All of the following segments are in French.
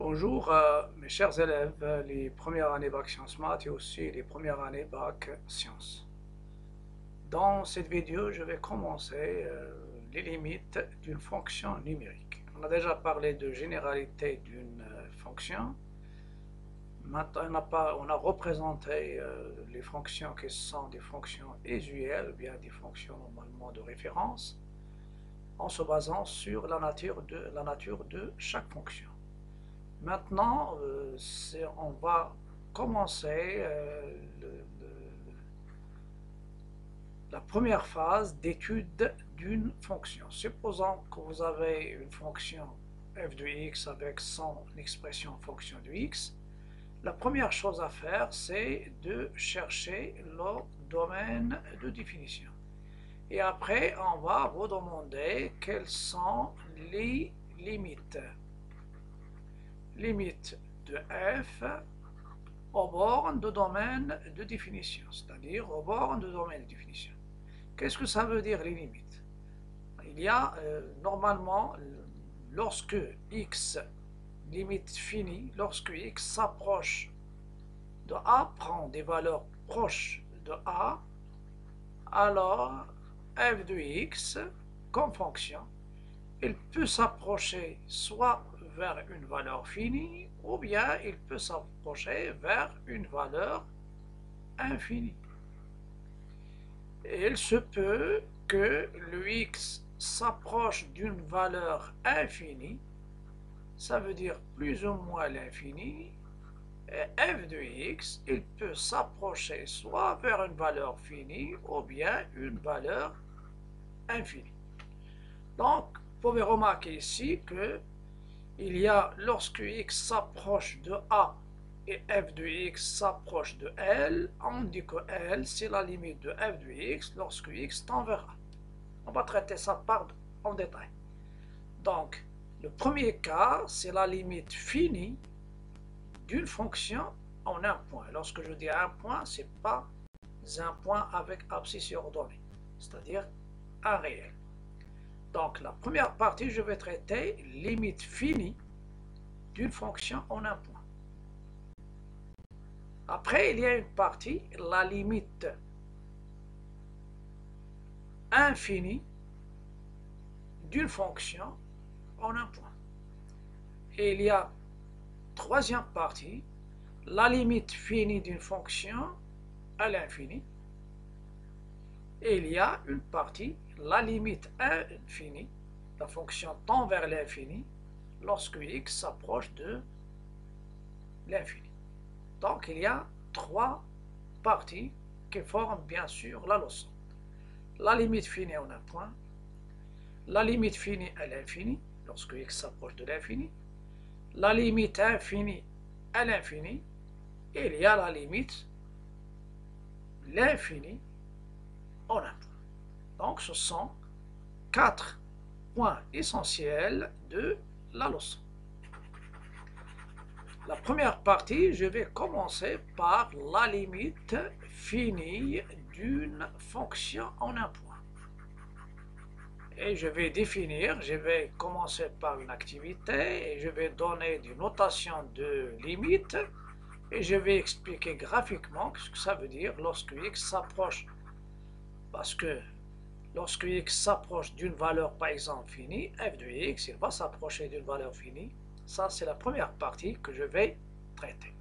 Bonjour mes chers élèves, les premières années bac sciences maths et aussi les premières années bac sciences. Dans cette vidéo, je vais commencer les limites d'une fonction numérique. On a déjà parlé de généralité d'une fonction. Maintenant, on a représenté les fonctions qui sont des fonctions usuelles, ou bien des fonctions normalement de référence, en se basant sur la nature de chaque fonction. Maintenant, on va commencer la première phase d'étude d'une fonction. Supposons que vous avez une fonction f de x avec son expression fonction de x. La première chose à faire, c'est de chercher le domaine de définition. Et après, on va vous demander quelles sont les limites. Limite de f aux bornes de domaine de définition, c'est-à-dire aux bornes de domaine de définition. Qu'est-ce que ça veut dire les limites? Il y a normalement, lorsque x, limite finie, lorsque x s'approche de a, prend des valeurs proches de a, alors f de x, comme fonction, il peut s'approcher soit vers une valeur finie, ou bien il peut s'approcher vers une valeur infinie. Et il se peut que le x s'approche d'une valeur infinie, ça veut dire plus ou moins l'infini, et f de x, il peut s'approcher soit vers une valeur finie, ou bien une valeur infinie. Donc, vous pouvez remarquer ici que il y a, lorsque x s'approche de a et f de x s'approche de L, on dit que L, c'est la limite de f de x lorsque x tend vers a. On va traiter ça en détail. Donc, le premier cas, c'est la limite finie d'une fonction en un point. Lorsque je dis un point, ce n'est pas un point avec abscisse ordonnée, c'est-à-dire un réel. Donc, la première partie, je vais traiter limite finie d'une fonction en un point. Après, il y a une partie, la limite infinie d'une fonction en un point. Et il y a troisième partie, la limite finie d'une fonction à l'infini. Et il y a une partie, la limite infinie, la fonction tend vers l'infini, lorsque x s'approche de l'infini. Donc il y a trois parties qui forment bien sûr la leçon. La limite finie en un point, la limite finie à l'infini, lorsque x s'approche de l'infini, la limite infinie à l'infini, et il y a la limite, l'infini en un point. Donc ce sont quatre points essentiels de la leçon. La première partie, je vais commencer par la limite finie d'une fonction en un point. Et je vais définir, je vais commencer par une activité et je vais donner des notations de limite et je vais expliquer graphiquement ce que ça veut dire lorsque x s'approche. Parce que lorsque x s'approche d'une valeur par exemple finie, f de x, il va s'approcher d'une valeur finie. Ça, c'est la première partie que je vais traiter.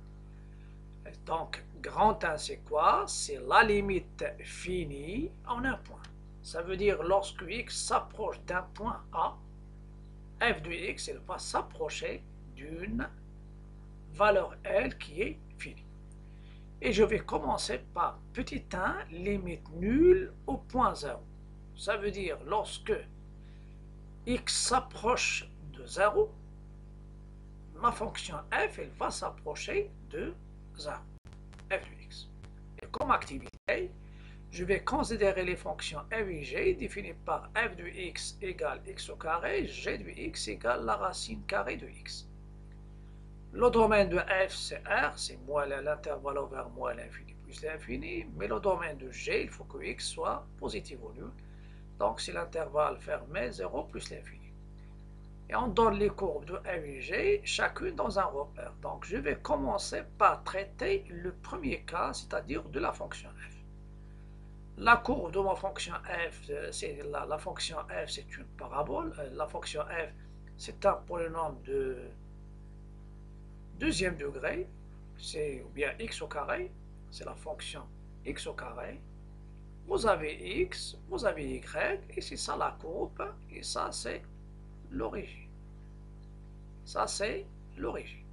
Donc, grand 1, c'est quoi? C'est la limite finie en un point. Ça veut dire lorsque x s'approche d'un point A, f de x, il va s'approcher d'une valeur L qui est finie. Et je vais commencer par petit 1, limite nulle au point 0. Ça veut dire lorsque x s'approche de 0, ma fonction f, elle va s'approcher de 0, f de x. Et comme activité, je vais considérer les fonctions f et g définies par f de x égale x au carré, g de x égale la racine carrée de x. Le domaine de f, c'est R, c'est l'intervalle vers moins l'infini plus l'infini, mais le domaine de g, il faut que x soit positif ou nul. Donc, c'est l'intervalle fermé 0 plus l'infini. Et on donne les courbes de f et g, chacune dans un repère. Donc je vais commencer par traiter le premier cas, c'est-à-dire de la fonction f. La courbe de ma fonction f, c'est la fonction f, c'est une parabole. La fonction f, c'est un polynôme de deuxième degré, c'est ou bien x au carré, c'est la fonction x au carré. Vous avez x, vous avez y, et c'est ça la courbe, et ça c'est l'origine. Ça c'est l'origine.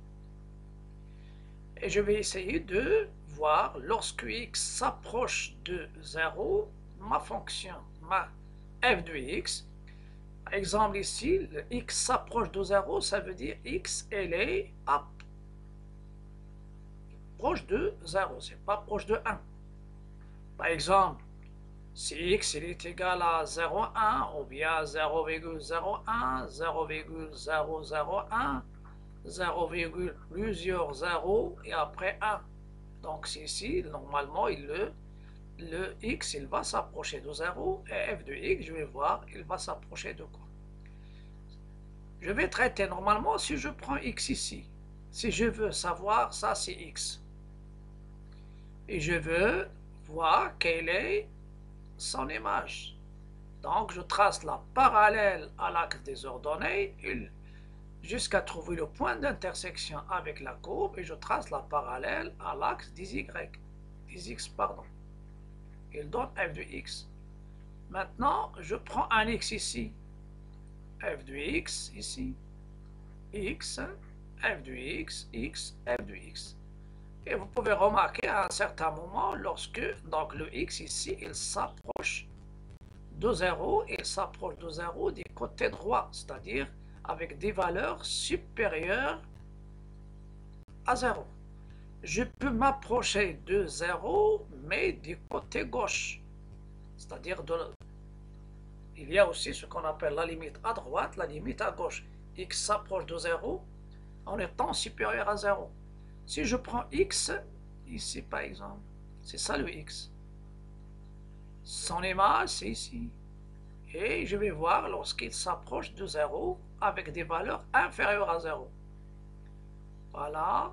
Et je vais essayer de voir, lorsque x s'approche de 0, ma fonction, ma f de x, par exemple ici, le x s'approche de 0, ça veut dire x, elle est proche de 0, c'est pas proche de 1. Par exemple, si x il est égal à 0,1 ou bien 0,01, 0,001, 0, plusieurs 0 et après 1. Donc ici, normalement, le x il va s'approcher de 0 et f de x, je vais voir, il va s'approcher de quoi? Je vais traiter normalement si je prends x ici. Si je veux savoir, ça c'est x. Et je veux voir quelle est son image. Donc je trace la parallèle à l'axe des ordonnées jusqu'à trouver le point d'intersection avec la courbe et je trace la parallèle à l'axe des x, pardon. Il donne f de x. Maintenant, je prends un x ici, f de x ici, x, f de x, f de x. Et vous pouvez remarquer à un certain moment, lorsque donc le x ici, il s'approche de 0, il s'approche de 0 du côté droit, c'est-à-dire avec des valeurs supérieures à 0. Je peux m'approcher de 0, mais du côté gauche, c'est-à-dire il y a aussi ce qu'on appelle la limite à droite, la limite à gauche. X s'approche de 0 en étant supérieur à 0. Si je prends x, ici par exemple, c'est ça le x. Son image, c'est ici. Et je vais voir lorsqu'il s'approche de 0 avec des valeurs inférieures à 0. Voilà,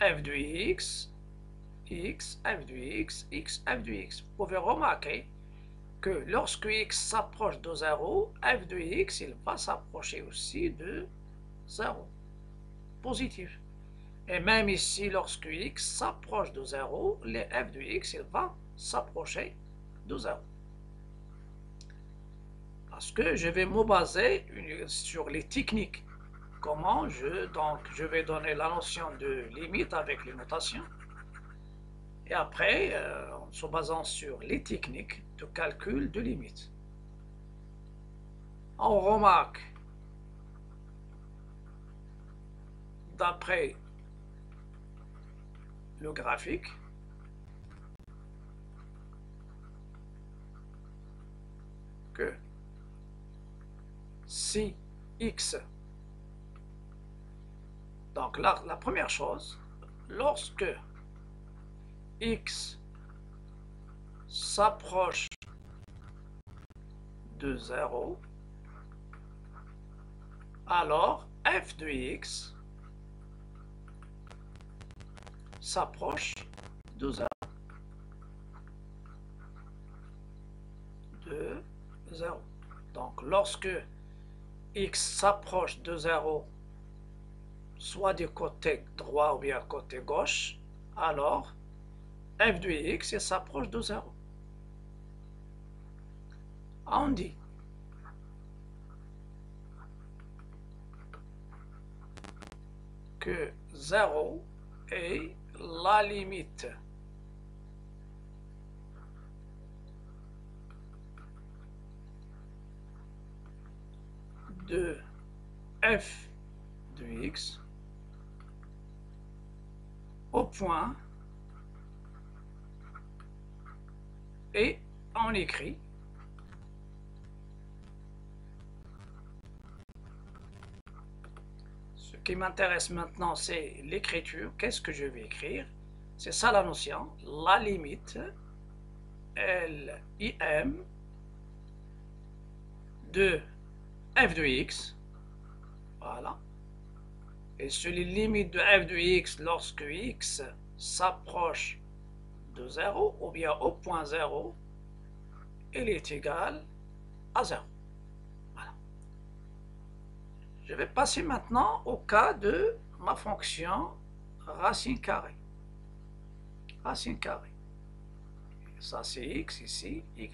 f de x, f de x, f de x. Vous pouvez remarquer que lorsque x s'approche de 0, f de x, il va s'approcher aussi de 0. Positif. Et même ici, lorsque x s'approche de 0, les f de x, il va s'approcher de 0. Parce que je vais me baser sur les techniques. Comment je vais donner la notion de limite avec les notations. Et après, en se basant sur les techniques de calcul de limite. On remarque, d'après le graphique, que si x, donc là, la première chose, lorsque x s'approche de 0, alors f de x s'approche de 0. Donc lorsque x s'approche de 0, soit du côté droit ou bien côté gauche, alors f de x s'approche de 0. On dit que 0 est la limite de f de x au point, et on écrit ce qui m'intéresse maintenant, c'est l'écriture. Qu'est-ce que je vais écrire? C'est ça la notion, la limite LIM de f de x Voilà. Et sur les limites de f de x lorsque x s'approche de 0 ou bien au point 0, il est égal à 0. Voilà. Je vais passer maintenant au cas de ma fonction racine carrée. Racine carrée. Ça c'est x, ici y.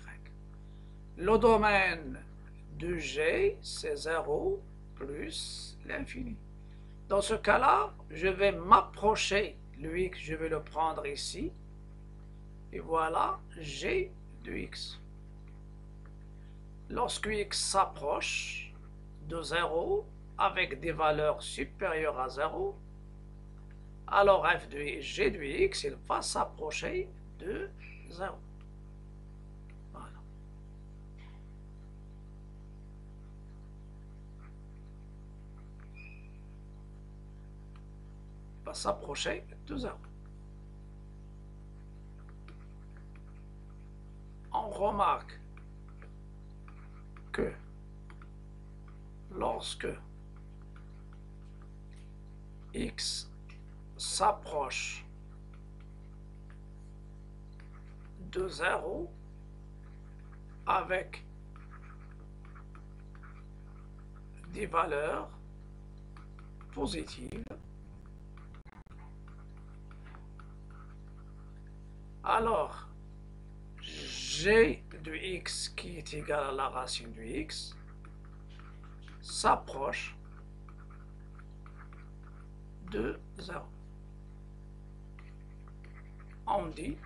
Le domaine de g, c'est 0 plus l'infini. Dans ce cas-là, je vais m'approcher, le x, je vais le prendre ici. Et voilà g de x. Lorsque x s'approche de 0 avec des valeurs supérieures à 0, alors f de g de x, il va s'approcher de 0. Voilà. Il va s'approcher de 0. On remarque que lorsque x s'approche de 0 avec des valeurs positives, alors g de x qui est égal à la racine de x s'approche de 0. On dit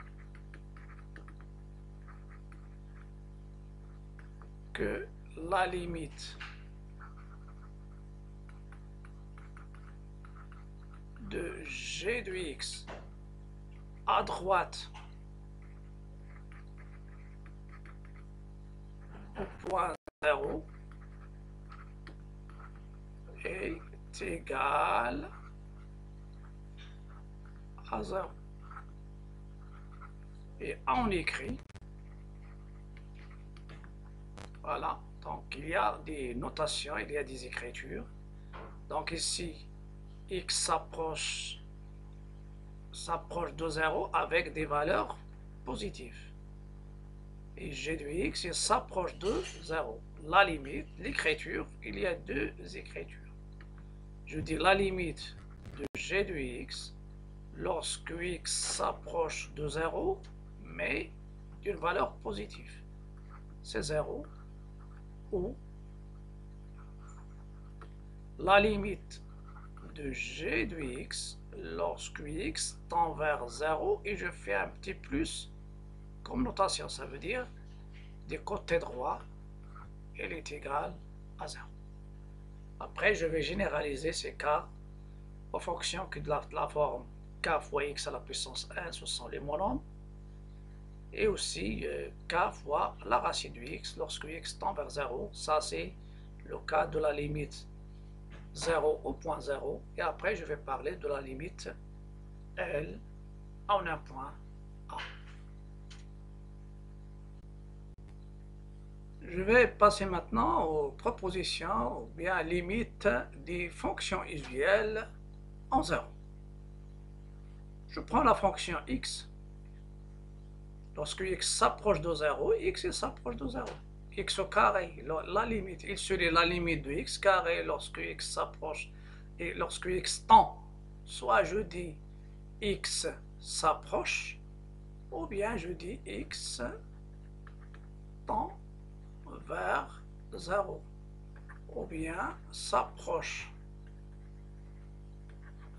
que la limite de g de x à droite au point 0 est égale à 0. Et on écrit, voilà, donc il y a des notations, il y a des écritures. Donc ici, x s'approche de 0 avec des valeurs positives. Et g de x, il s'approche de 0. La limite, l'écriture, il y a deux écritures. Je dis la limite de g de x lorsque x s'approche de 0, mais d'une valeur positive. C'est 0. Ou la limite de g de x lorsque x tend vers 0 et je fais un petit plus comme notation, ça veut dire du côté droit, elle est égale à 0. Après, je vais généraliser ces cas aux fonctions que de la forme k fois x à la puissance 1, ce sont les monomes, et aussi k fois la racine de x lorsque x tend vers 0, ça c'est le cas de la limite 0 au point 0, et après je vais parler de la limite L en un point A. Je vais passer maintenant aux propositions ou bien limites des fonctions usuelles en 0. Je prends la fonction x. Lorsque x s'approche de 0, x s'approche de 0. X au carré, la limite, il serait la limite de x carré lorsque x s'approche et lorsque x tend. Soit je dis x s'approche, ou bien je dis x tend vers 0, ou bien s'approche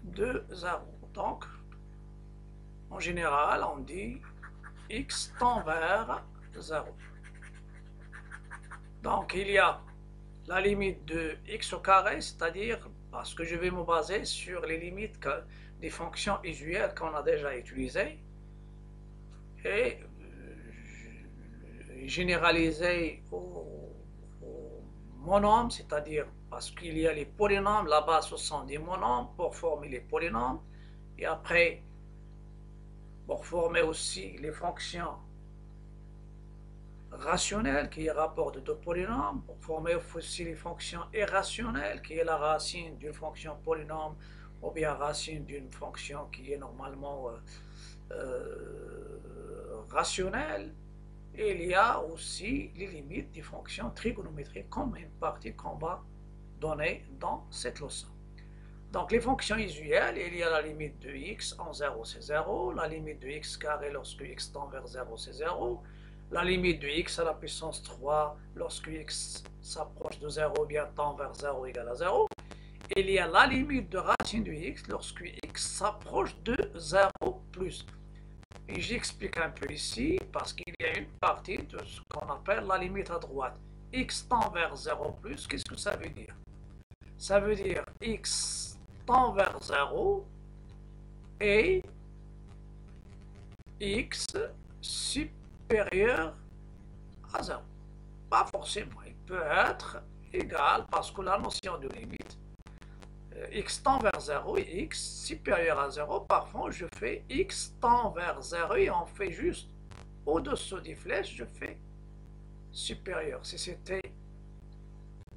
de 0. Donc, en général, on dit x tend vers 0. Donc, il y a la limite de x au carré, c'est-à-dire parce que je vais me baser sur les limites des fonctions usuelles qu'on a déjà utilisées et généraliser au monome, c'est-à-dire parce qu'il y a les polynômes, là-bas ce sont des monomes pour former les polynômes, et après pour former aussi les fonctions rationnelle, qui est rapport de deux polynômes, pour former aussi les fonctions irrationnelles, qui est la racine d'une fonction polynôme, ou bien racine d'une fonction qui est normalement rationnelle. Et il y a aussi les limites des fonctions trigonométriques comme une partie qu'on va donner dans cette leçon. Donc les fonctions usuelles, il y a la limite de x en 0 c'est 0, la limite de x carré lorsque x tend vers 0 c'est 0, la limite de x à la puissance 3 lorsque x s'approche de 0 bien tend vers 0 égale à 0. Il y a la limite de racine de x lorsque x s'approche de 0 plus. Et j'explique un peu ici parce qu'il y a une partie de ce qu'on appelle la limite à droite. X tend vers 0 plus, qu'est-ce que ça veut dire? Ça veut dire x tend vers 0 et x supérieur à 0. Pas forcément, il peut être égal parce que la notion de limite, x tend vers 0 et x supérieur à 0, parfois je fais x tend vers 0 et on fait juste au-dessous des flèches, je fais supérieur. Si c'était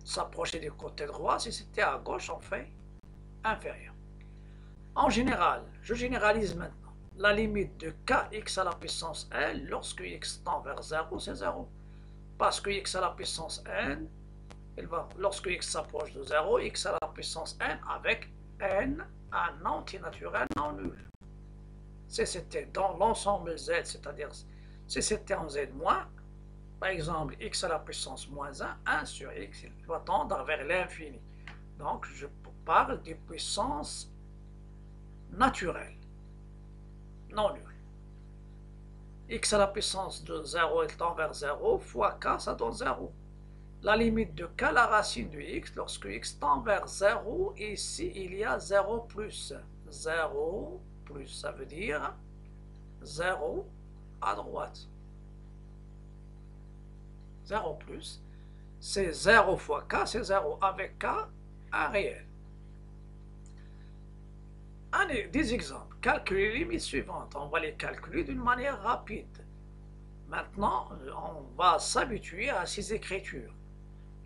s'approcher du côté droit, si c'était à gauche, on fait inférieur. En général, je généralise maintenant. La limite de kx à la puissance n lorsque x tend vers 0, c'est 0. Parce que x à la puissance n, lorsque x s'approche de 0, x à la puissance n avec n, un antinaturel non nul. Si c'était dans l'ensemble z, c'est-à-dire si c'était en z moins, par exemple x à la puissance moins 1, 1 sur x, il va tendre vers l'infini. Donc je parle des puissances naturelles, non nulles. X à la puissance de 0, il tend vers 0, fois k, ça donne 0. La limite de k, la racine de x, lorsque x tend vers 0, ici il y a 0 plus. 0 plus, ça veut dire 0 à droite. 0 plus, c'est 0 fois k, c'est 0 avec k, un réel. Des exemples. Calculer les limites suivantes. On va les calculer d'une manière rapide. Maintenant, on va s'habituer à ces écritures.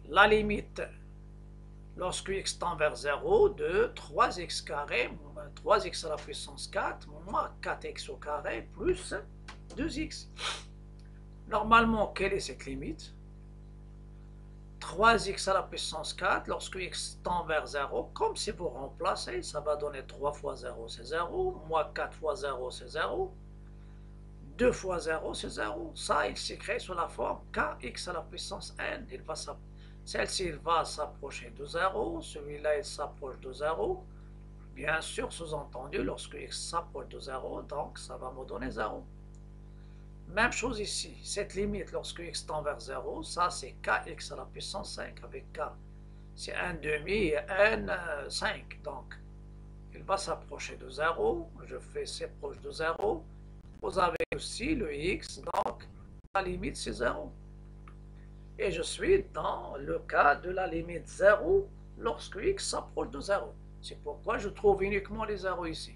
La limite, lorsque x tend vers 0, de 3x carré, 3x à la puissance 4, moins 4x au carré, plus 2x. Normalement, quelle est cette limite? 3x à la puissance 4, lorsque x tend vers 0, comme si vous remplacez, ça va donner 3 fois 0, c'est 0, moins 4 fois 0, c'est 0, 2 fois 0, c'est 0. Ça, il s'écrit sous la forme kx à la puissance n. Celle-ci, il va s'approcher de 0, celui-là, il s'approche de 0. Bien sûr, sous-entendu, lorsque x s'approche de 0, donc ça va me donner 0. Même chose ici, cette limite lorsque x tend vers 0, ça c'est kx à la puissance 5 avec k. C'est 1 demi et n 5, donc il va s'approcher de 0, je fais c'est proche de 0. Vous avez aussi le x, donc la limite c'est 0. Et je suis dans le cas de la limite 0 lorsque x s'approche de 0. C'est pourquoi je trouve uniquement les 0 ici.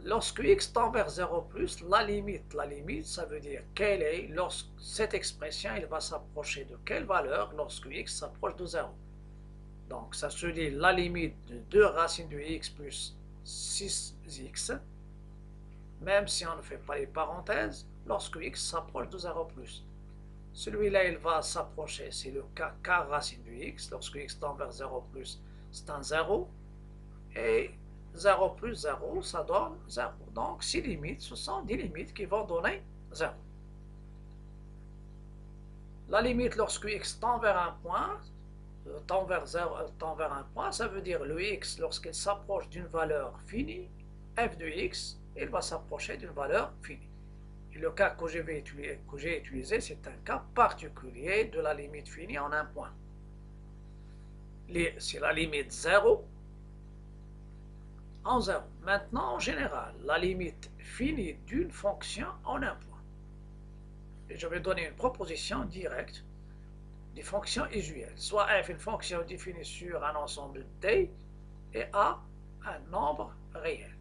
Lorsque x tend vers 0 plus, la limite, ça veut dire quelle est, lorsque cette expression, il va s'approcher de quelle valeur lorsque x s'approche de 0. Donc ça se dit la limite de 2 racines de x plus 6x, même si on ne fait pas les parenthèses, lorsque x s'approche de 0 plus. Celui-là, il va s'approcher, c'est le cas k racine de x, lorsque x tend vers 0 plus, c'est un 0, et 0 plus 0, ça donne 0. Donc, ces limites, ce sont des limites qui vont donner 0. La limite lorsque x tend vers un point, tend vers un point, ça veut dire le x, lorsqu'il s'approche d'une valeur finie, f de x, il va s'approcher d'une valeur finie. Et le cas que j'ai utilisé, c'est un cas particulier de la limite finie en un point. C'est la limite 0 en 0. Maintenant, en général, la limite finie d'une fonction en un point. Et je vais donner une proposition directe des fonctions usuelles. Soit f une fonction définie sur un ensemble D et A un nombre réel.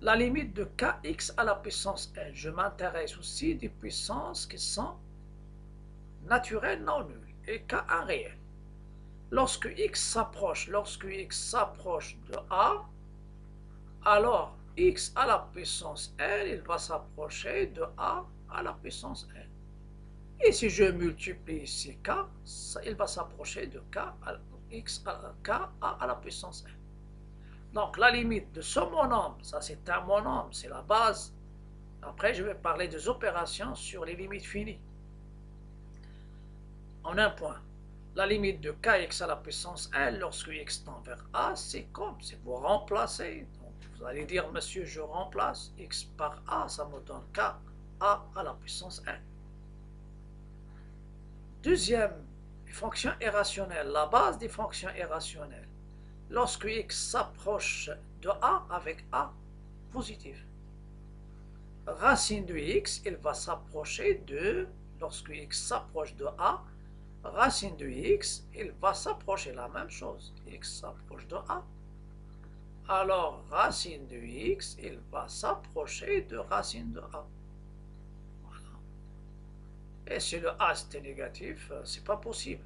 la limite de kx à la puissance n. Je m'intéresse aussi des puissances qui sont naturelles non nulles et k un réel. Lorsque x s'approche de a, alors x à la puissance n, il va s'approcher de a à la puissance n. Et si je multiplie ici k, il va s'approcher de k à la puissance n. Donc la limite de ce monome, ça c'est un monome, c'est la base. Après je vais parler des opérations sur les limites finies. En un point, la limite de kx à la puissance n lorsque x tend vers a, c'est vous remplacez. Donc vous allez dire, monsieur, je remplace x par a, ça me donne k a à la puissance n. Deuxième, les fonctions irrationnelles, la base des fonctions irrationnelles. Lorsque x s'approche de a avec a positif. Racine de x, il va s'approcher de, lorsque x s'approche de a, racine de x, il va s'approcher la même chose. X s'approche de a. Alors, racine de x, il va s'approcher de racine de a. Et si le a c'était négatif, c'est pas possible.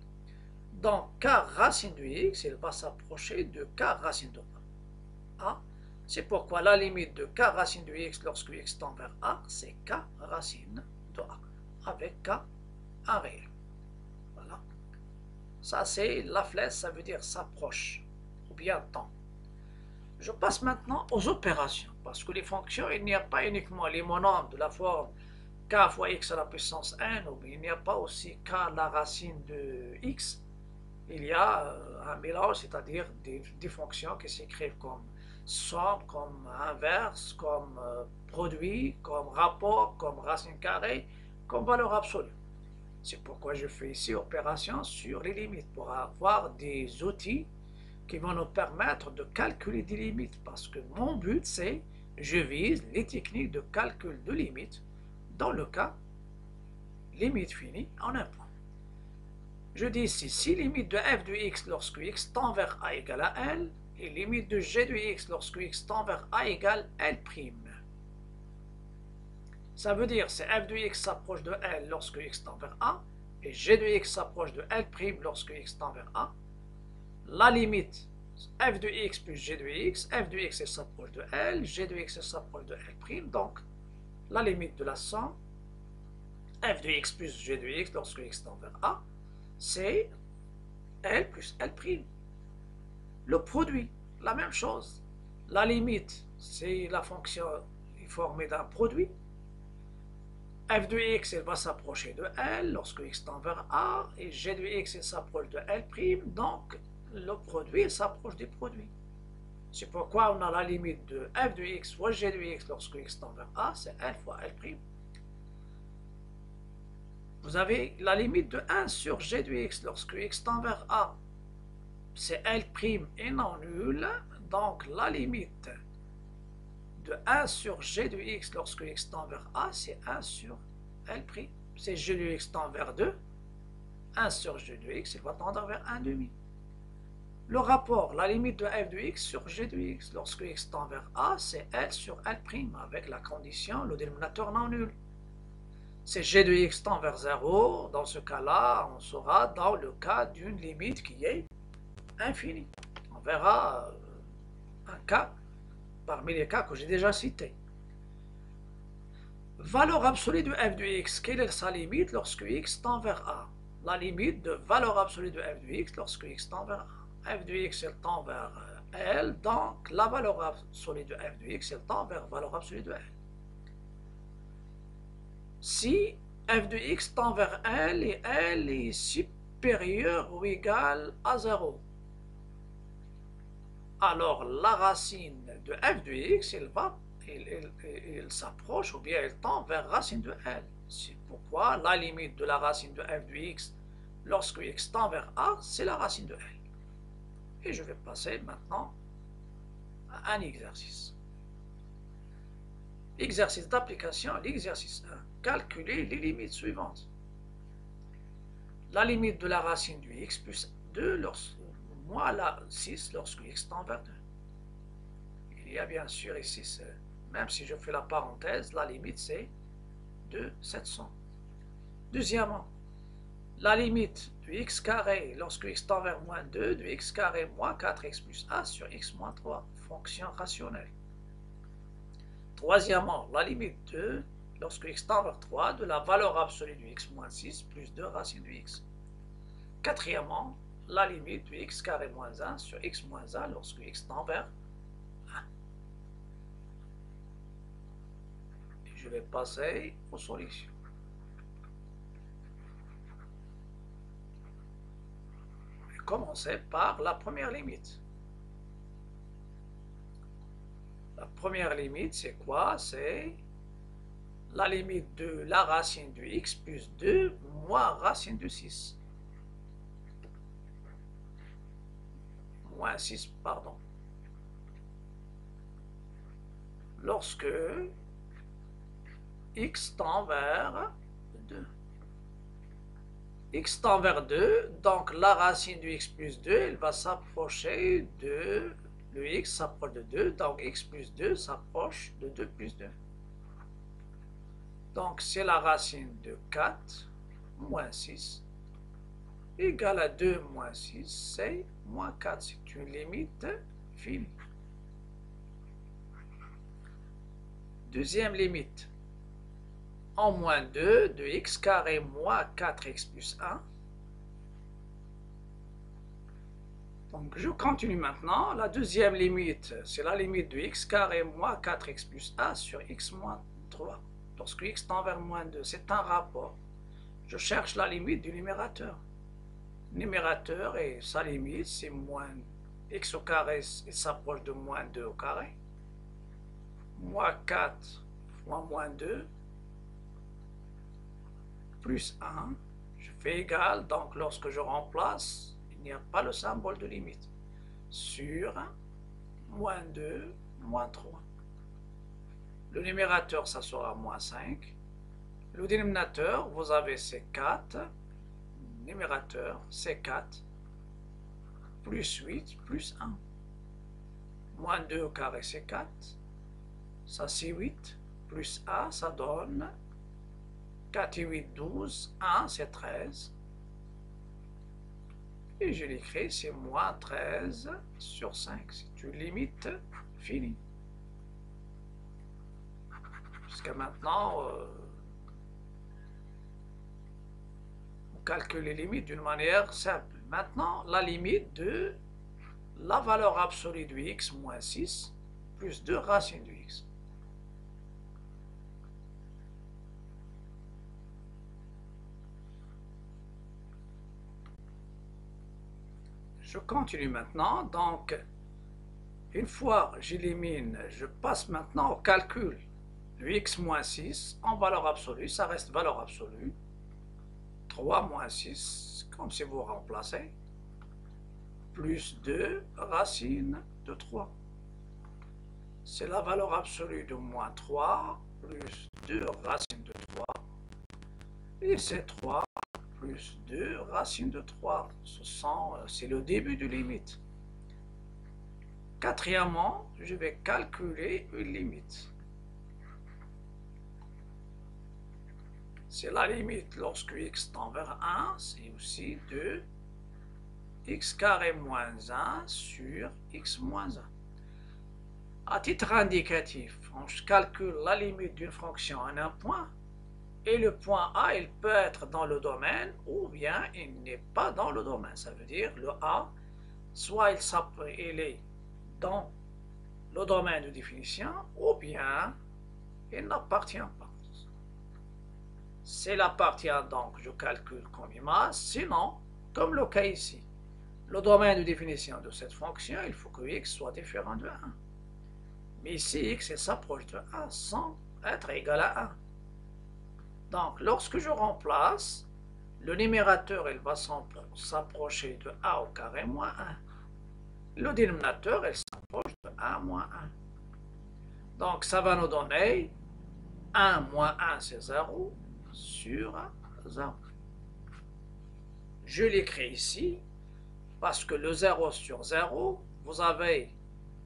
Donc, k racine de x, il va s'approcher de k racine de a. C'est pourquoi la limite de k racine de x lorsque x tend vers a, c'est k racine de a, avec k un réel. Voilà. Ça, c'est la flèche, ça veut dire s'approche, ou bien tend. Je passe maintenant aux opérations, parce que les fonctions, il n'y a pas uniquement les monomes de la forme k fois x à la puissance n, ou il n'y a pas aussi k la racine de x. Il y a un mélange, c'est-à-dire des fonctions qui s'écrivent comme somme, comme inverse, comme produit, comme rapport, comme racine carrée, comme valeur absolue. C'est pourquoi je fais ici opération sur les limites, pour avoir des outils qui vont nous permettre de calculer des limites, parce que mon but c'est, je vise les techniques de calcul de limites, dans le cas, limite finie en un point. Je dis ici, si limite de f de x lorsque x tend vers a égale à L, et limite de g de x lorsque x tend vers a égale L'. Ça veut dire que f de x s'approche de L lorsque x tend vers a, et g de x s'approche de L' lorsque x tend vers a. La limite, f de x plus g de x, f de x s'approche de L, g de x s'approche de L', donc la limite de la somme, f de x plus g de x lorsque x tend vers a, c'est L plus L'. Le produit, la même chose. La limite, c'est la fonction formée d'un produit. F de x, elle va s'approcher de L lorsque x tend vers A, et g de x, elle s'approche de L', donc le produit s'approche du produit. C'est pourquoi on a la limite de f de x fois g de x lorsque x tend vers A, c'est L fois L'. Vous avez la limite de 1 sur g de x lorsque x tend vers A, c'est L' et non nul, donc la limite de 1 sur g de x lorsque x tend vers a, c'est 1 sur L'. C'est g de x tend vers 2, 1 sur g de x, il va tendre vers 1 demi. Le rapport, la limite de f de x sur g de x lorsque x tend vers a, c'est L sur L', avec la condition, le dénominateur non nul. C'est g de x tend vers 0, dans ce cas-là, on sera dans le cas d'une limite qui est infinie. On verra un cas parmi les cas que j'ai déjà cités. Valeur absolue de f de x, quelle est sa limite lorsque x tend vers a? La limite de valeur absolue de f de x lorsque x tend vers a. F de x, elle tend vers L, donc la valeur absolue de f de x, elle tend vers valeur absolue de L. Si f de x tend vers L et L est supérieur ou égal à 0, alors la racine de f de x, il s'approche ou bien il tend vers racine de L. C'est pourquoi la limite de la racine de f de x lorsque x tend vers a, c'est la racine de L. Et je vais passer maintenant à un exercice. Exercice d'application, l'exercice 1. Calculer les limites suivantes. La limite de la racine de x plus 2 moins la 6 lorsque x tend vers 2. Il y a bien sûr ici Même si je fais la parenthèse, la limite c'est de 700. Deuxièmement, la limite de x carré lorsque x tend vers moins 2 de x carré moins 4x plus a sur x moins 3, fonction rationnelle. Troisièmement, la limite de lorsque x tend vers 3 de la valeur absolue de x moins 6 plus 2 racine de x. Quatrièmement, la limite de x carré moins 1 sur x moins 1 lorsque x tend vers 1. Et je vais passer aux solutions. Je vais commencer par la première limite. La première limite, c'est quoi? C'est la limite de la racine de x plus 2 moins racine de 6. Moins 6, pardon. Lorsque x tend vers 2. X tend vers 2, donc la racine de x plus 2, elle va s'approcher de... Le x s'approche de 2, donc x plus 2 s'approche de 2 plus 2. Donc c'est la racine de 4 moins 6 égale à 2 moins 6, c'est moins 4. C'est une limite finie. Deuxième limite. En moins 2 de x carré moins 4x plus 1. Donc je continue maintenant. La deuxième limite, c'est la limite de x carré moins 4x plus 1 sur x moins 3. Lorsque x tend vers moins 2, c'est un rapport. Je cherche la limite du numérateur. Le numérateur et sa limite, c'est moins x au carré, il s'approche de moins 2 au carré. Moins 4 fois moins 2 plus 1, je fais égal, donc lorsque je remplace, il n'y a pas le symbole de limite, sur moins 2, moins 3. Le numérateur, ça sera moins 5. Le dénominateur, vous avez c'est 4. Numérateur, c'est 4. Plus 8, plus 1. Moins 2 au carré, c'est 4. Ça, c'est 8. Plus A, ça donne 4 et 8, 12. 1, c'est 13. Et je l'écris, c'est moins 13 sur 5. C'est une limite finie. Jusqu'à maintenant, on calcule les limites d'une manière simple. Maintenant, la limite de la valeur absolue de x moins 6 plus 2 racines de x. Je continue maintenant. Donc, une fois j'élimine, je passe maintenant au calcul de x moins 6 en valeur absolue. Ça reste valeur absolue. 3 moins 6, comme si vous remplacez, plus 2 racine de 3. C'est la valeur absolue de moins 3 plus 2 racine de 3. Et c'est 3 plus 2 racine de 3. C'est le début de limite. Quatrièmement, je vais calculer une limite. C'est la limite lorsque x tend vers 1, c'est aussi 2 x carré moins 1 sur x moins 1. À titre indicatif, on calcule la limite d'une fonction en un point, et le point A, il peut être dans le domaine, ou bien il n'est pas dans le domaine. Ça veut dire le A, soit il est dans le domaine de définition, ou bien il n'appartient pas. S'il appartient donc, je calcule comme image, sinon, comme le cas ici, le domaine de définition de cette fonction, il faut que x soit différent de 1. Mais ici, x s'approche de 1 sans être égal à 1. Donc, lorsque je remplace, le numérateur, il va s'approcher de a au carré moins 1. Le dénominateur, il s'approche de 1 moins 1. Donc, ça va nous donner 1 moins 1, c'est 0, sur 0. Je l'écris ici, parce que le 0 sur 0, vous avez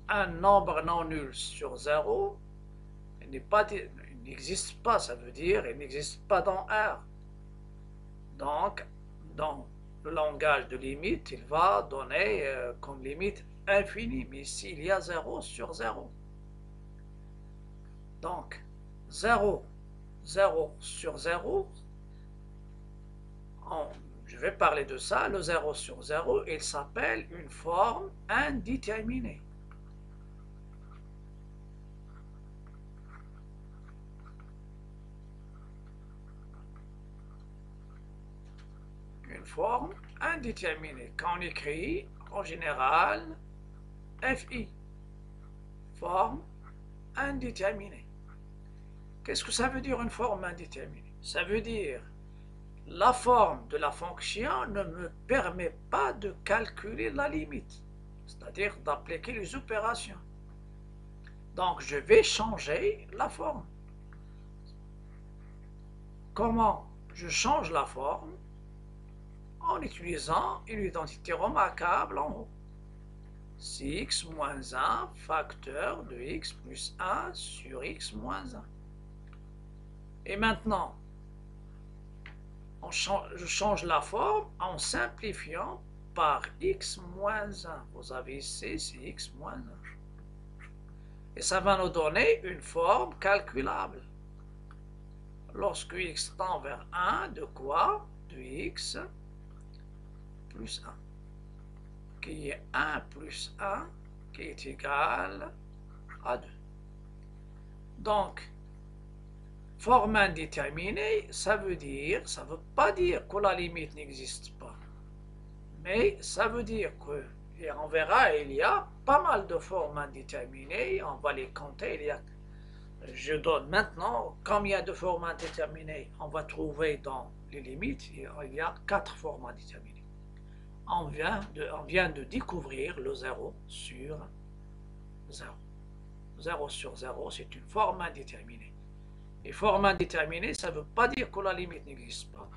un nombre non nul sur 0, il n'existe pas, ça veut dire il n'existe pas dans R. Donc, dans le langage de limite, il va donner comme limite infinie, mais ici il y a 0 sur 0. Donc, 0, 0 sur 0, je vais parler de ça, le 0 sur 0, il s'appelle une forme indéterminée. Une forme indéterminée, quand on écrit en général FI, forme indéterminée. Qu'est-ce que ça veut dire une forme indéterminée? Ça veut dire la forme de la fonction ne me permet pas de calculer la limite, c'est-à-dire d'appliquer les opérations. Donc je vais changer la forme. Comment je change la forme? En utilisant une identité remarquable en haut. C'est x moins 1 facteur de x plus 1 sur x moins 1. Et maintenant, je change la forme en simplifiant par x moins 1. Vous avez ici, c'est x moins 1. Et ça va nous donner une forme calculable. Lorsque x tend vers 1, de quoi? De x plus 1. Qui est 1 plus 1, qui est égal à 2. Donc, forme indéterminée, ça veut pas dire que la limite n'existe pas. Mais ça veut dire que, et on verra, il y a pas mal de formes indéterminées, on va les compter. Je donne maintenant combien de formes indéterminées on va trouver dans les limites. Il y a 4 formes indéterminées. On vient de découvrir le 0 sur 0. 0 sur 0, c'est une forme indéterminée. Et forme indéterminée, ça ne veut pas dire que la limite n'existe pas.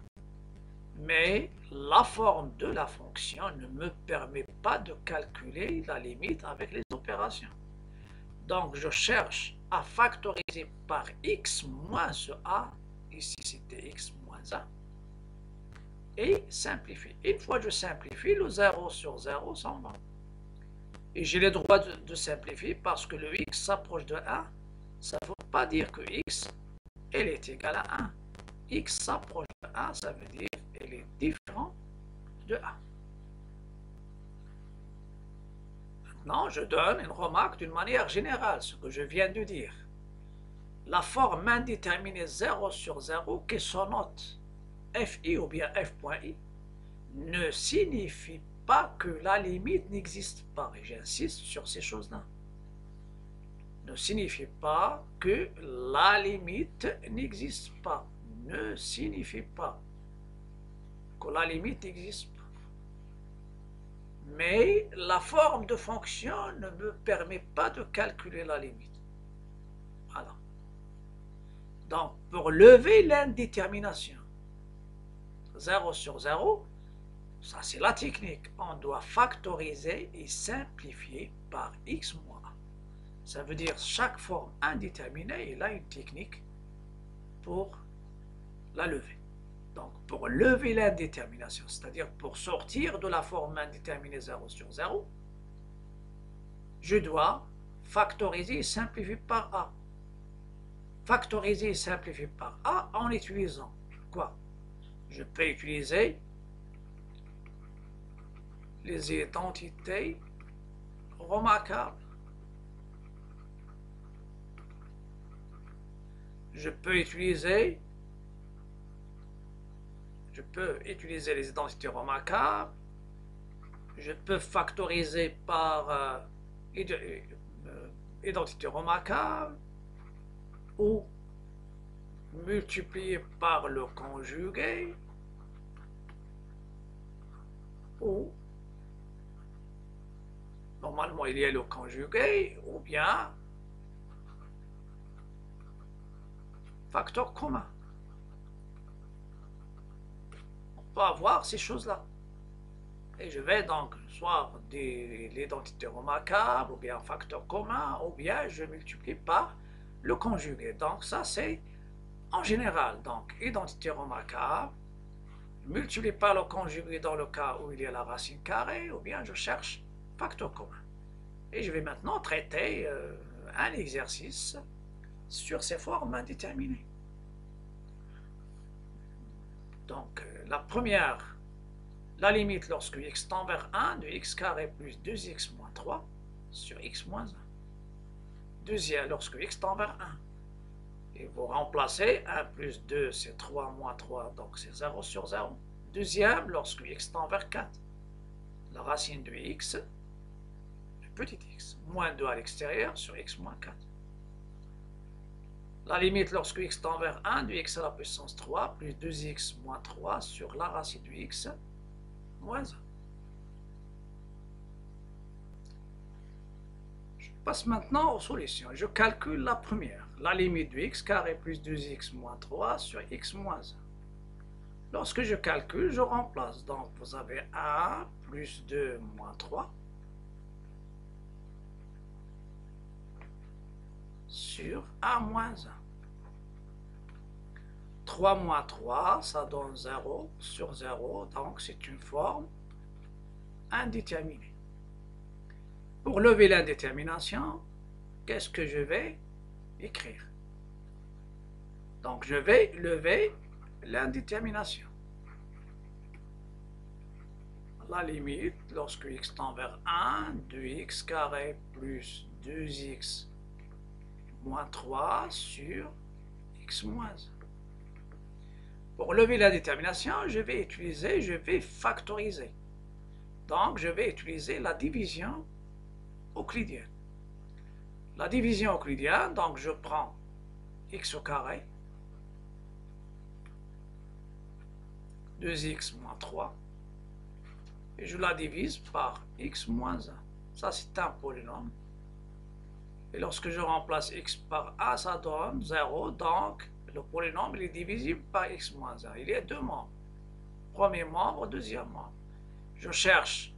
Mais la forme de la fonction ne me permet pas de calculer la limite avec les opérations. Donc je cherche à factoriser par x moins ce a, ici c'était x moins 1, et simplifier. Une fois que je simplifie, le 0 sur 0 s'en va. Et j'ai le droit de simplifier parce que le x s'approche de 1, ça ne veut pas dire que x elle est égale à 1. X s'approche de 1, ça veut dire qu'elle est différente de 1. Maintenant, je donne une remarque d'une manière générale, ce que je viens de dire. La forme indéterminée 0 sur 0, qui s'annote fi ou bien f.i, ne signifie pas que la limite n'existe pas. Et j'insiste sur ces choses-là. Ne signifie pas que la limite n'existe pas. Ne signifie pas que la limite n'existe pas. Mais la forme de fonction ne me permet pas de calculer la limite. Voilà. Donc, pour lever l'indétermination, 0 sur 0, ça c'est la technique. On doit factoriser et simplifier par x moins 1. Ça veut dire chaque forme indéterminée, il a une technique pour la lever. Donc, pour lever l'indétermination, c'est-à-dire pour sortir de la forme indéterminée 0 sur 0, je dois factoriser et simplifier par a. Factoriser et simplifier par a en utilisant quoi? Je peux utiliser les identités remarquables. Je peux utiliser les identités remarquables. Je peux factoriser par identité remarquable ou multiplier par le conjugué ou normalement il y a le conjugué ou bien facteur commun. On peut avoir ces choses-là. Et je vais donc soit l'identité remarquable, ou bien un facteur commun, ou bien je multiplie par le conjugué. Donc ça c'est en général. Donc identité remarquable, multiplié par le conjugué dans le cas où il y a la racine carrée, ou bien je cherche facteur commun. Et je vais maintenant traiter un exercice sur ces formes indéterminées. Donc la première, la limite lorsque x tend vers 1 de x carré plus 2x moins 3 sur x moins 1. Deuxième, lorsque x tend vers 1. Et vous remplacez 1 plus 2, c'est 3 moins 3, donc c'est 0 sur 0. Deuxième, lorsque x tend vers 4. La racine de x, petit x, moins 2 à l'extérieur sur x moins 4. La limite lorsque x tend vers 1 de x à la puissance 3 plus 2x moins 3 sur la racine de x moins 1. Je passe maintenant aux solutions. Je calcule la première, la limite de x carré plus 2x moins 3 sur x moins 1. Lorsque je calcule, je remplace. Donc vous avez 1 plus 2 moins 3 sur 1 moins 1. 3 moins 3, ça donne 0 sur 0, donc c'est une forme indéterminée. Pour lever l'indétermination, qu'est-ce que je vais écrire? Donc je vais lever l'indétermination. La limite, lorsque x tend vers 1, de x carré plus 2x moins 3 sur x moins 1. Pour lever la détermination, je vais factoriser. Donc, je vais utiliser la division euclidienne. La division euclidienne, donc je prends x au carré, 2x moins 3, et je la divise par x moins 1. Ça, c'est un polynôme. Et lorsque je remplace x par a, ça donne 0, donc le polynôme il est divisible par x moins 1. Il y a deux membres. Premier membre, deuxième membre. Je cherche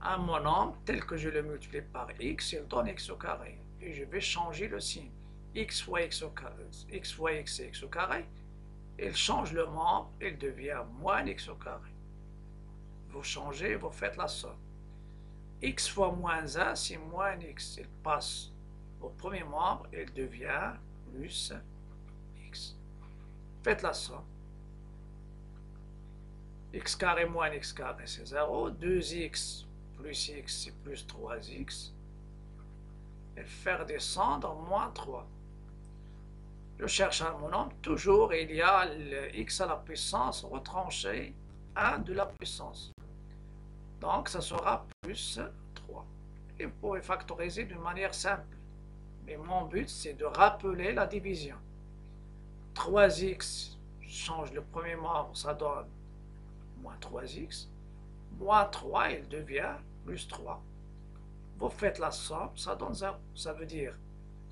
un monombre tel que je le multiplie par x, il donne x au carré. Et je vais changer le signe. X fois x au carré, x fois x c'est x au carré. Il change le membre, il devient moins x au carré. Vous changez, vous faites la somme. X fois moins 1, c'est moins x. Il passe au premier membre, il devient plus x. Faites la somme. X carré moins x carré, c'est 0. 2x plus x, c'est plus 3x. Et faire descendre moins 3. Je cherche un monombre. Toujours, il y a le x à la puissance retranché 1 de la puissance. Donc, ça sera plus 3. Et vous pouvez factoriser d'une manière simple. Mais mon but, c'est de rappeler la division. 3x, je change le premier membre, ça donne moins 3x. Moins 3, il devient plus 3. Vous faites la somme, ça donne 0. Ça veut dire,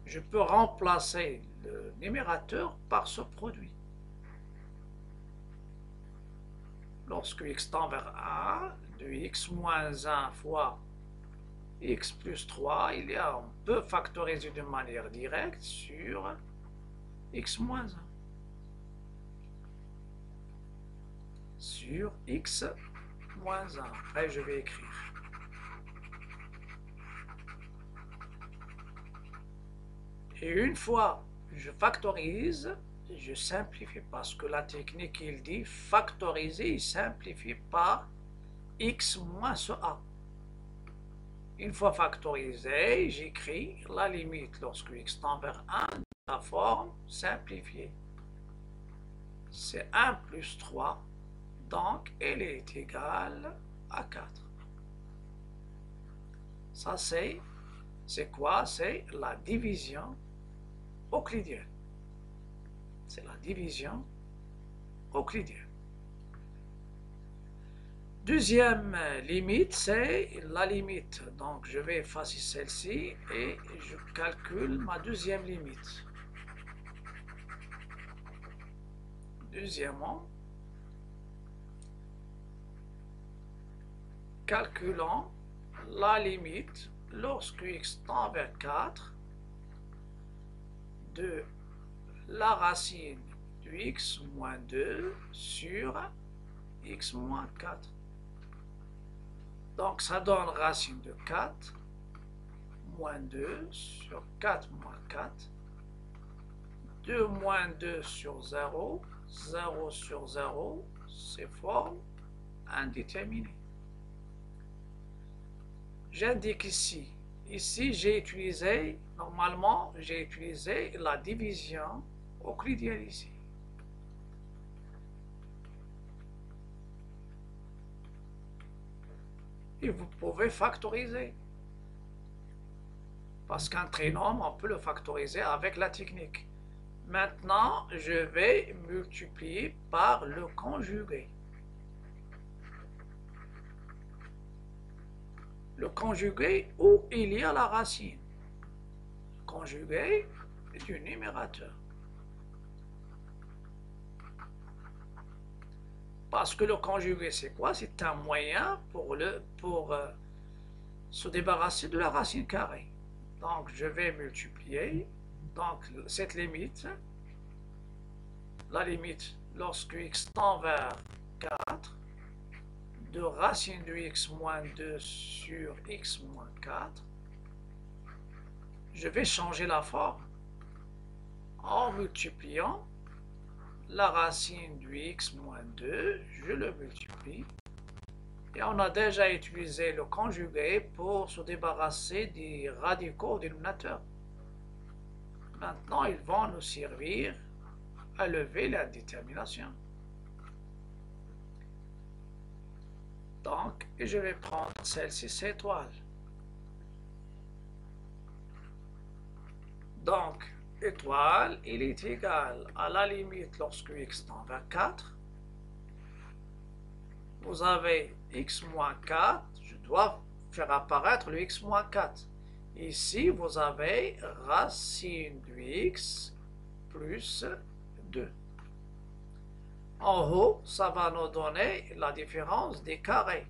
je peux remplacer le numérateur par ce produit. Lorsque x tend vers 1, de x moins 1 fois x plus 3, on peut factoriser de manière directe sur x moins 1. Sur x moins 1. Après, je vais écrire. Et une fois que je factorise, je simplifie parce que la technique, il dit factoriser, il simplifie par x moins ce a. Une fois factorisé, j'écris la limite lorsque x tend vers 1 de la forme simplifiée. C'est 1 plus 3, donc elle est égale à 4. Ça c'est quoi? C'est la division euclidienne. C'est la division euclidienne. Deuxième limite, c'est la limite. Donc, je vais effacer celle-ci et je calcule ma deuxième limite. Deuxièmement, calculons la limite lorsque x tend vers 4 de la racine de x moins 2 sur x moins 4. Donc ça donne racine de 4 moins 2 sur 4 moins 4. 2 moins 2 sur 0, 0 sur 0, c'est forme indéterminée. J'indique ici j'ai utilisé, normalement j'ai utilisé la division euclidienne ici. Et vous pouvez factoriser. Parce qu'un trinôme, on peut le factoriser avec la technique. Maintenant, je vais multiplier par le conjugué. Le conjugué où il y a la racine. Le conjugué du numérateur. Parce que le conjugué, c'est quoi? C'est un moyen pour se débarrasser de la racine carrée. Donc, je vais multiplier. Donc, cette limite, la limite lorsque x tend vers 4, de racine de x moins 2 sur x moins 4, je vais changer la forme en multipliant la racine du x moins 2, je le multiplie. Et on a déjà utilisé le conjugué pour se débarrasser des radicaux au dénominateur. Maintenant, ils vont nous servir à lever la détermination. Donc, je vais prendre celle-ci, c'est étoile. Donc, étoile, il est égal à la limite lorsque x tend vers 4. Vous avez x moins 4, je dois faire apparaître le x moins 4. Ici, vous avez racine de x plus 2. En haut, ça va nous donner la différence des carrés.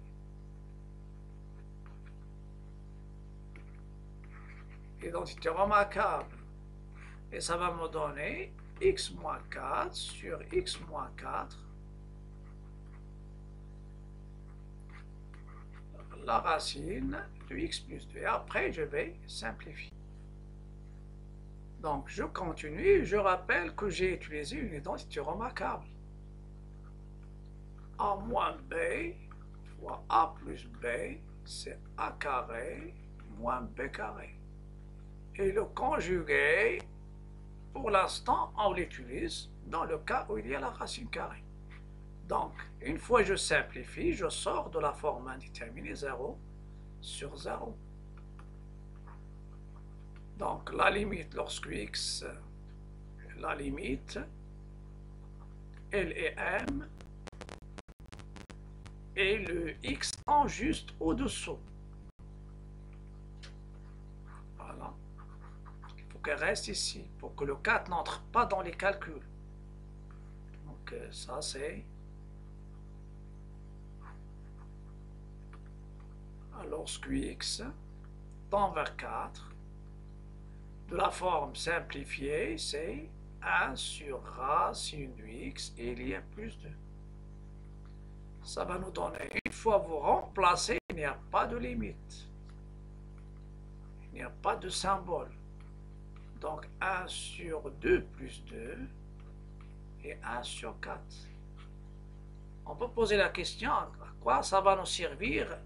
Identité remarquable. Et ça va me donner x moins 4 sur x moins 4. La racine de x plus 2. Et après, je vais simplifier. Donc, je continue. Je rappelle que j'ai utilisé une identité remarquable. A moins b fois a plus b, c'est a carré moins b carré. Et le conjugué, pour l'instant, on l'utilise dans le cas où il y a la racine carrée. Donc, une fois que je simplifie, je sors de la forme indéterminée 0 sur 0. Donc, la limite lorsque x, la limite, L et M, et le x en juste au-dessous. Voilà. Il faut qu'elle reste ici, pour que le 4 n'entre pas dans les calculs. Donc, ça c'est... Lorsque x tend vers 4, de la forme simplifiée, c'est 1 sur racine de x, et il y a plus 2. Ça va nous donner, une fois vous remplacez, il n'y a pas de limite. Il n'y a pas de symbole. Donc 1 sur 2 plus 2 et 1 sur 4. On peut poser la question, à quoi ça va nous servir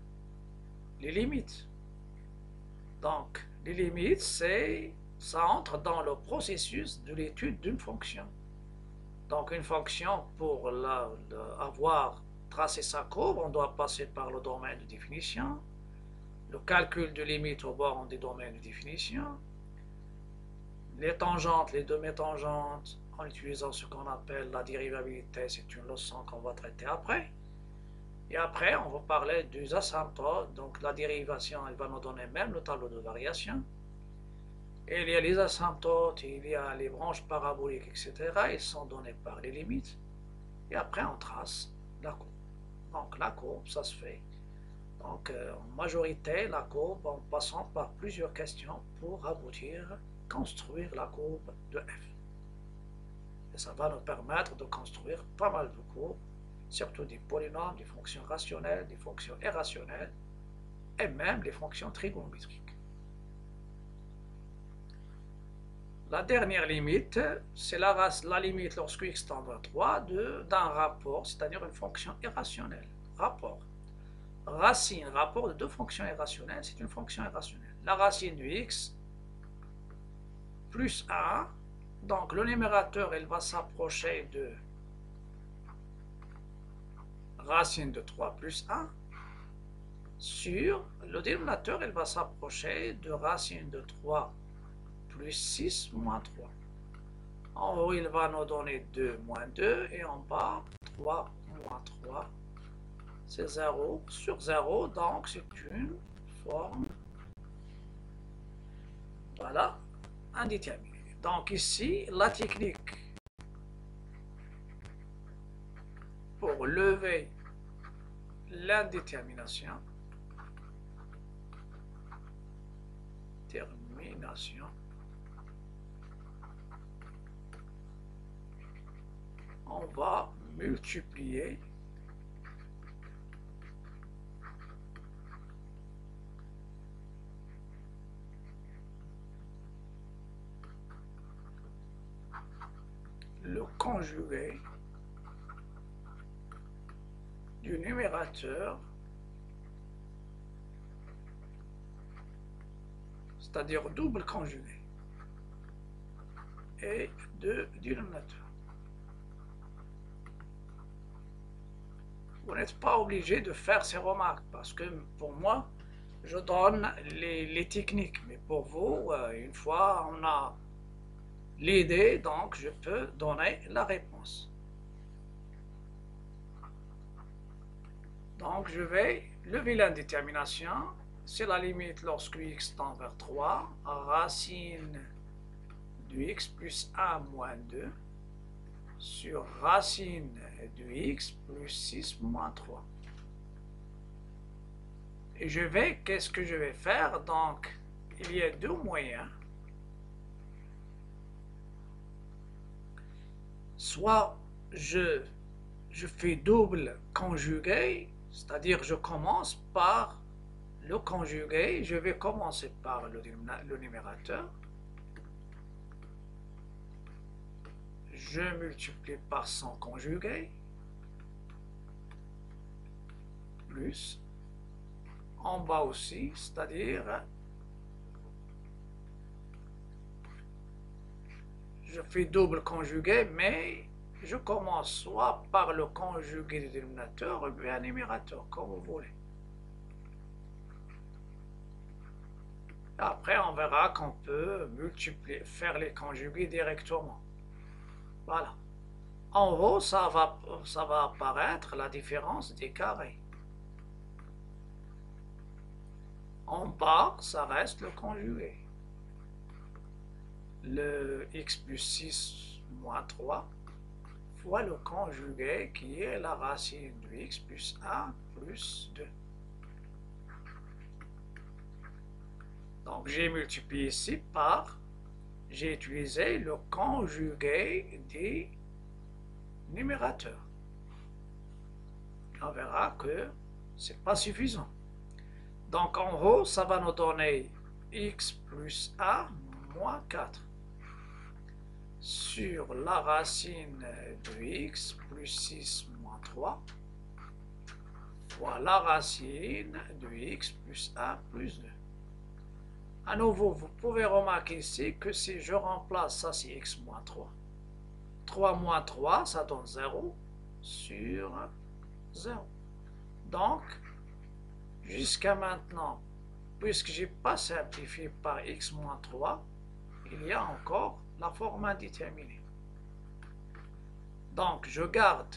les limites? Donc les limites, ça entre dans le processus de l'étude d'une fonction. Donc une fonction, pour avoir tracé sa courbe, on doit passer par le domaine de définition, le calcul de limite au bord des domaines de définition, les tangentes, les demi-tangentes, en utilisant ce qu'on appelle la dérivabilité, c'est une leçon qu'on va traiter après. Et après, on va parler des asymptotes, donc la dérivation, elle va nous donner même le tableau de variation. Et il y a les asymptotes, il y a les branches paraboliques, etc. Ils sont donnés par les limites. Et après, on trace la courbe. Donc la courbe, ça se fait. Donc en majorité, la courbe en passant par plusieurs questions pour aboutir construire la courbe de f. Et ça va nous permettre de construire pas mal de courbes, surtout des polynômes, des fonctions rationnelles, des fonctions irrationnelles, et même les fonctions trigonométriques. La dernière limite, c'est la limite lorsque x tend vers 3 d'un rapport, c'est-à-dire une fonction irrationnelle. Rapport. Racine, rapport de deux fonctions irrationnelles, c'est une fonction irrationnelle. La racine de x plus 1, donc le numérateur il va s'approcher de racine de 3 plus 1, sur le dénominateur il va s'approcher de racine de 3 plus 6 moins 3. En haut, il va nous donner 2 moins 2 et en bas, 3 moins 3. C'est 0 sur 0, donc c'est une forme, voilà, indéterminée. Donc ici, la technique pour lever l'indétermination, on va multiplier le conjugué du numérateur, c'est-à-dire double conjugué, et du dénominateur. Vous n'êtes pas obligé de faire ces remarques, parce que pour moi, je donne les techniques, mais pour vous, une fois on a l'idée, donc je peux donner la réponse. Donc je vais lever l'indétermination, c'est la limite lorsque x tend vers 3, racine de x plus 1 moins 2 sur racine de x plus 6 moins 3. Et qu'est-ce que je vais faire? Donc, il y a deux moyens. Soit je fais double conjugué, c'est-à-dire je commence par le conjugué, je vais commencer par le numérateur. Je multiplie par son conjugué, plus, en bas aussi, c'est-à-dire, je fais double conjugué, mais je commence soit par le conjugué du dénominateur ou bien numérateur, comme vous voulez. Après, on verra qu'on peut faire les conjugués directement. Voilà. En haut, ça va apparaître la différence des carrés. En bas, ça reste le conjugué. Le x plus 6 moins 3 fois le conjugué qui est la racine de x plus 1 plus 2. Donc j'ai multiplié ici par, j'ai utilisé le conjugué des numérateurs. On verra que c'est pas suffisant. Donc en haut, ça va nous donner x plus 1 moins 4 sur la racine de x plus 6 moins 3 fois la racine de x plus 1 plus 2. À nouveau, vous pouvez remarquer ici que si je remplace ça, c'est x moins 3. 3 moins 3, ça donne 0 sur 0. Donc, jusqu'à maintenant, puisque je n'ai pas simplifié par x moins 3, il y a encore la forme indéterminée. Donc, je garde.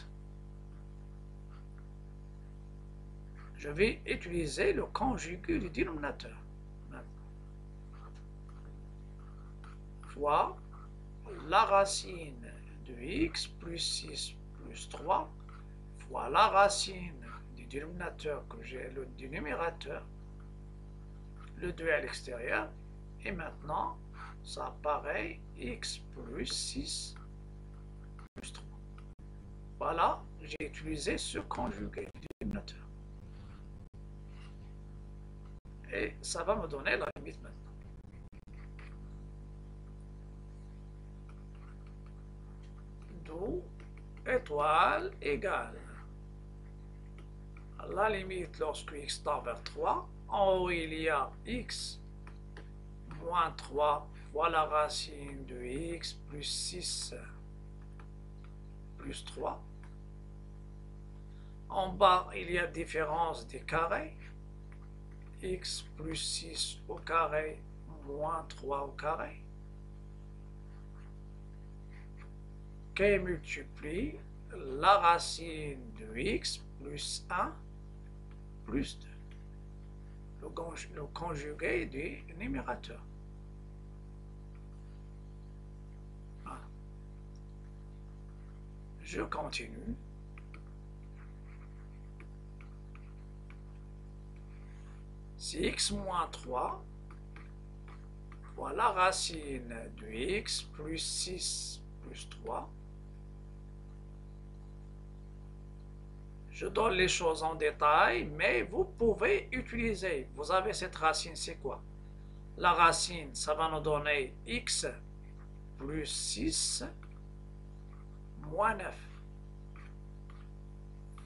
Je vais utiliser le conjugué du dénominateur. Fois la racine de x plus 6 plus 3 fois la racine du dénominateur que j'ai, du numérateur, le 2 à l'extérieur, et maintenant ça apparaît x plus 6 plus 3. Voilà, j'ai utilisé ce conjugué du dénominateur. Et ça va me donner la limite maintenant. D'où étoile égale la limite lorsque x tend vers 3. En haut, il y a x moins 3 fois la racine de x plus 6 plus 3. En bas, il y a différence des carrés. X plus 6 au carré moins 3 au carré. Qui multiplie la racine de x plus 1 plus 2. Le conjugué du numérateur. Voilà. Je continue. Si x moins 3 fois la racine de x plus 6 plus 3, je donne les choses en détail, mais vous pouvez utiliser. Vous avez cette racine, c'est quoi? La racine, ça va nous donner x plus 6 moins 9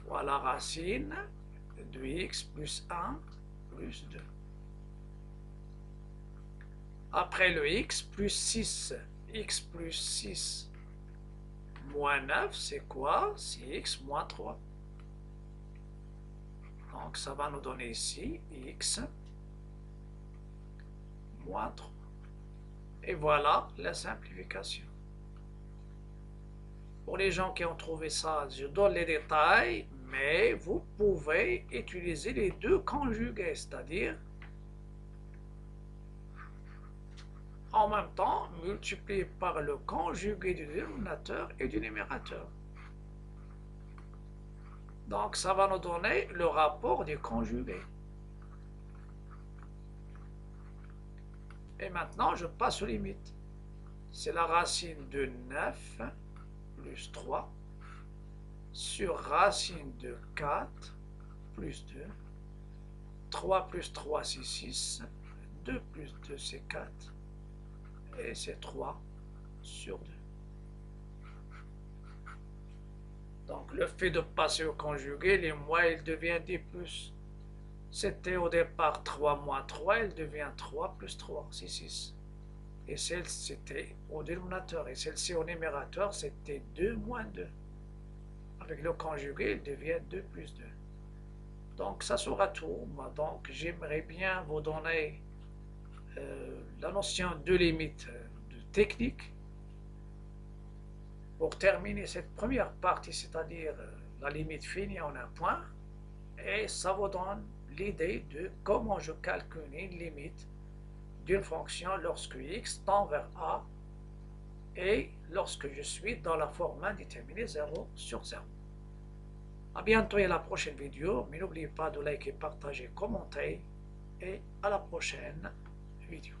fois la racine de x plus 1 plus 2. Après le x plus 6 moins 9, c'est quoi? C'est x moins 3. Donc ça va nous donner ici x moins 3. Et voilà la simplification. Pour les gens qui ont trouvé ça, je donne les détails, mais vous pouvez utiliser les deux conjugués, c'est-à-dire en même temps multiplier par le conjugué du dénominateur et du numérateur. Donc ça va nous donner le rapport des conjugués. Et maintenant je passe aux limites. C'est la racine de 9 plus 3 sur racine de 4 plus 2. 3 plus 3 c'est 6. 2 plus 2 c'est 4. Et c'est 3 sur 2. Donc le fait de passer au conjugué, les moins il devient des plus. C'était au départ 3 moins 3, il devient 3 plus 3, c'est 6. Et celle c'était au dénominateur. Et celle-ci au numérateur, c'était 2 moins 2. Avec le conjugué, il devient 2 plus 2. Donc ça sera tout. Donc j'aimerais bien vous donner la notion de limite de technique. Pour terminer cette première partie, c'est-à-dire la limite finie en un point, et ça vous donne l'idée de comment je calcule une limite d'une fonction lorsque x tend vers a et lorsque je suis dans la forme indéterminée 0 sur 0. A bientôt et à la prochaine vidéo, mais n'oubliez pas de liker, partager, commenter et à la prochaine vidéo.